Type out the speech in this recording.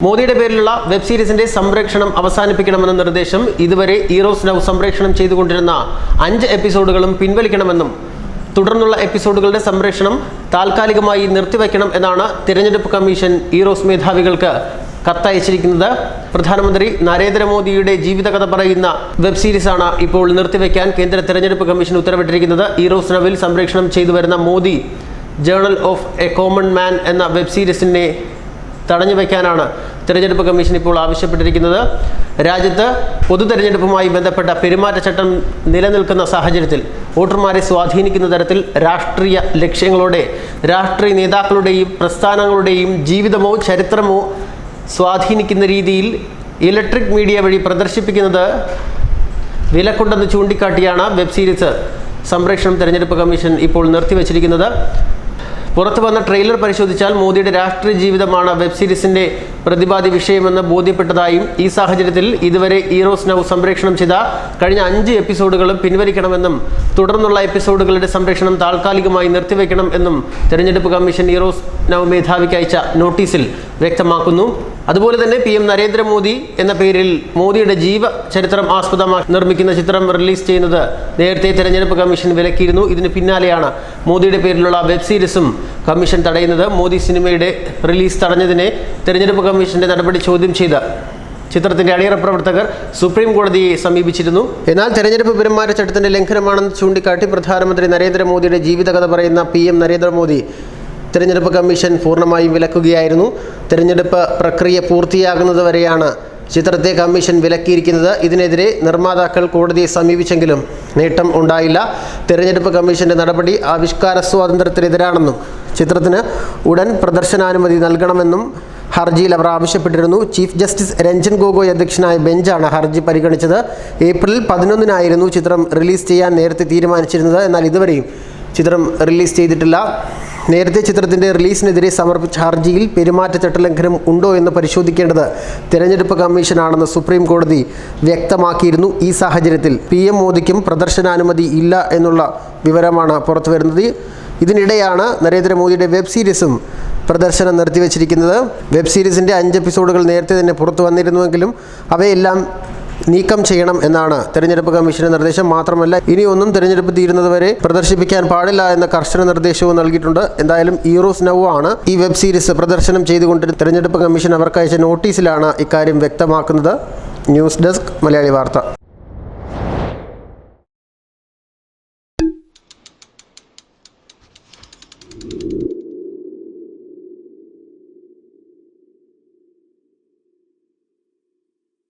മോദിയുടെ പേരിലുള്ള വെബ് സീരീസിന്റെ സംപ്രേഷണം അവസാനിപ്പിക്കണമെന്ന നിർദ്ദേശം ഇതുവരെ ഈറോസ് നൗ സംപ്രേഷണം ചെയ്തുകൊണ്ടിരുന്ന 5 എപ്പിസോഡുകളും പിൻവലിക്കണമെന്നും തുടർന്നുള്ള എപ്പിസോഡുകളുടെ സംപ്രേഷണം താൽക്കാലികമായി നിർത്തിവെക്കണം എന്നാണ് തിരഞ്ഞെടുപ്പ് കമ്മീഷൻ ഈറോസ് മേധാവികൾക്ക് കത്തയച്ചിരിക്കുന്നത്. പ്രധാനമന്ത്രി നരേന്ദ്രമോദിയുടെ ജീവിതകഥ പറയുന്ന വെബ് സീരീസാണ് ഇപ്പോൾ നിർത്തിവെക്കാൻ കേന്ദ്ര തിരഞ്ഞെടുപ്പ് കമ്മീഷൻ ഉത്തരവിട്ടിരിക്കുന്നത്. ഈറോസ് നൗവിൽ സംപ്രേഷണം ചെയ്തു വരുന്ന Modi journal of A common man എന്ന വെബ് സീരീസിനെ തടഞ്ഞു വയ്ക്കാനാണ് തിരഞ്ഞെടുപ്പ് കമ്മീഷൻ ഇപ്പോൾ ആവശ്യപ്പെട്ടിരിക്കുന്നത്. രാജ്യത്ത് പൊതു തെരഞ്ഞെടുപ്പുമായി ബന്ധപ്പെട്ട പെരുമാറ്റച്ചട്ടം നിലനിൽക്കുന്ന സാഹചര്യത്തിൽ വോട്ടർമാരെ സ്വാധീനിക്കുന്ന തരത്തിൽ രാഷ്ട്രീയ ലക്ഷ്യങ്ങളോടെ രാഷ്ട്രീയ നേതാക്കളുടെയും പ്രസ്ഥാനങ്ങളുടെയും ജീവിതമോ ചരിത്രമോ സ്വാധീനിക്കുന്ന രീതിയിൽ ഇലക്ട്രിക് മീഡിയ വഴി പ്രദർശിപ്പിക്കുന്നത് വിലക്കൊണ്ടെന്ന് ചൂണ്ടിക്കാട്ടിയാണ് വെബ് സീരീസ് സംപ്രേഷണം തിരഞ്ഞെടുപ്പ് കമ്മീഷൻ ഇപ്പോൾ നിർത്തിവച്ചിരിക്കുന്നത്. പുറത്തു വന്ന ട്രെയിലർ പരിശോധിച്ചാൽ മോദിയുടെ രാഷ്ട്രീയ ജീവിതമാണ് വെബ് സീരീസിന്റെ പ്രതിപാദ്യ വിഷയമെന്ന് ബോധ്യപ്പെട്ടതായും ഈ സാഹചര്യത്തിൽ ഇതുവരെ ഈറോസ് നൗ സംപ്രേഷണം ചെയ്ത കഴിഞ്ഞ 5 എപ്പിസോഡുകളും പിൻവലിക്കണമെന്നും തുടർന്നുള്ള എപ്പിസോഡുകളുടെ സംപ്രേഷണം താൽക്കാലികമായി നിർത്തിവെക്കണം എന്നും തിരഞ്ഞെടുപ്പ് കമ്മീഷൻ ഈറോസ് നൗ മേധാവിക്ക് അയച്ച നോട്ടീസിൽ വ്യക്തമാക്കുന്നു. അതുപോലെ തന്നെ PM നരേന്ദ്രമോദി എന്ന പേരിൽ മോദിയുടെ ജീവചരിത്രം ആസ്പദമാക്കി നിർമ്മിക്കുന്ന ചിത്രം റിലീസ് ചെയ്യുന്നത് നേരത്തെ തിരഞ്ഞെടുപ്പ് കമ്മീഷൻ വിലക്കിയിരുന്നു. ഇതിന് പിന്നാലെയാണ് മോദിയുടെ പേരിലുള്ള വെബ് സീരീസും കമ്മീഷൻ തടയുന്നത്. മോദി സിനിമയുടെ റിലീസ് തടഞ്ഞതിനെ തിരഞ്ഞെടുപ്പ് കമ്മീഷന്റെ നടപടി ചോദ്യം ചെയ്ത് ചിത്രത്തിന്റെ അണിയറ പ്രവർത്തകർ സുപ്രീം കോടതിയെ സമീപിച്ചിരുന്നു. എന്നാൽ തെരഞ്ഞെടുപ്പ് പെരുമാറ്റച്ചട്ടത്തിന്റെ ലംഘനമാണെന്ന് ചൂണ്ടിക്കാട്ടി പ്രധാനമന്ത്രി നരേന്ദ്രമോദിയുടെ ജീവിതകഥ പറയുന്ന PM നരേന്ദ്രമോദി തിരഞ്ഞെടുപ്പ് കമ്മീഷൻ പൂർണ്ണമായും വിലക്കുകയായിരുന്നു. തിരഞ്ഞെടുപ്പ് പ്രക്രിയ പൂർത്തിയാകുന്നതുവരെയാണ് ചിത്രത്തെ കമ്മീഷൻ വിലക്കിയിരിക്കുന്നത്. ഇതിനെതിരെ നിർമ്മാതാക്കൾ കോടതിയെ സമീപിച്ചെങ്കിലും നേട്ടം ഉണ്ടായില്ല. തിരഞ്ഞെടുപ്പ് കമ്മീഷന്റെ നടപടി ആവിഷ്കാര സ്വാതന്ത്ര്യത്തിനെതിരാണെന്നും ചിത്രത്തിന് ഉടൻ പ്രദർശനാനുമതി നൽകണമെന്നും ഹർജിയിൽ അവർ ആവശ്യപ്പെട്ടിരുന്നു. ചീഫ് ജസ്റ്റിസ് രഞ്ജൻ ഗൊഗോയ് അധ്യക്ഷനായ ബെഞ്ചാണ് ഹർജി പരിഗണിച്ചത്. ഏപ്രിൽ 11-നായിരുന്നു ചിത്രം റിലീസ് ചെയ്യാൻ നേരത്തെ തീരുമാനിച്ചിരുന്നത്. എന്നാൽ ഇതുവരെയും ചിത്രം റിലീസ് ചെയ്തിട്ടില്ല. നേരത്തെ ചിത്രത്തിൻ്റെ റിലീസിനെതിരെ സമർപ്പിച്ച ഹർജിയിൽ പെരുമാറ്റച്ചട്ട ലംഘനം ഉണ്ടോ എന്ന് പരിശോധിക്കേണ്ടത് തിരഞ്ഞെടുപ്പ് കമ്മീഷനാണെന്ന് സുപ്രീം കോടതി വ്യക്തമാക്കിയിരുന്നു. ഈ സാഹചര്യത്തിൽ PM മോദിക്കും പ്രദർശനാനുമതി ഇല്ല എന്നുള്ള വിവരമാണ് പുറത്തു വരുന്നത്. ഇതിനിടെയാണ് നരേന്ദ്രമോദിയുടെ വെബ് സീരീസും പ്രദർശനം നിർത്തിവച്ചിരിക്കുന്നത്. വെബ് സീരീസിൻ്റെ 5 എപ്പിസോഡുകൾ നേരത്തെ തന്നെ പുറത്തു വന്നിരുന്നുവെങ്കിലും അവയെല്ലാം നീക്കം ചെയ്യണം എന്നാണ് തെരഞ്ഞെടുപ്പ് കമ്മീഷന്റെ നിർദ്ദേശം. മാത്രമല്ല ഇനിയൊന്നും തെരഞ്ഞെടുപ്പ് തീരുന്നതുവരെ പ്രദർശിപ്പിക്കാൻ പാടില്ല എന്ന കർശന നിർദ്ദേശവും നൽകിയിട്ടുണ്ട്. എന്തായാലും ഈറോസ് നൗ ആണ് ഈ വെബ് സീരീസ് പ്രദർശനം ചെയ്തുകൊണ്ട് തെരഞ്ഞെടുപ്പ് കമ്മീഷൻ അവർക്ക് അയച്ച നോട്ടീസിലാണ് ഇക്കാര്യം വ്യക്തമാക്കുന്നത്. ന്യൂസ് ഡെസ്ക് മലയാളി വാർത്ത.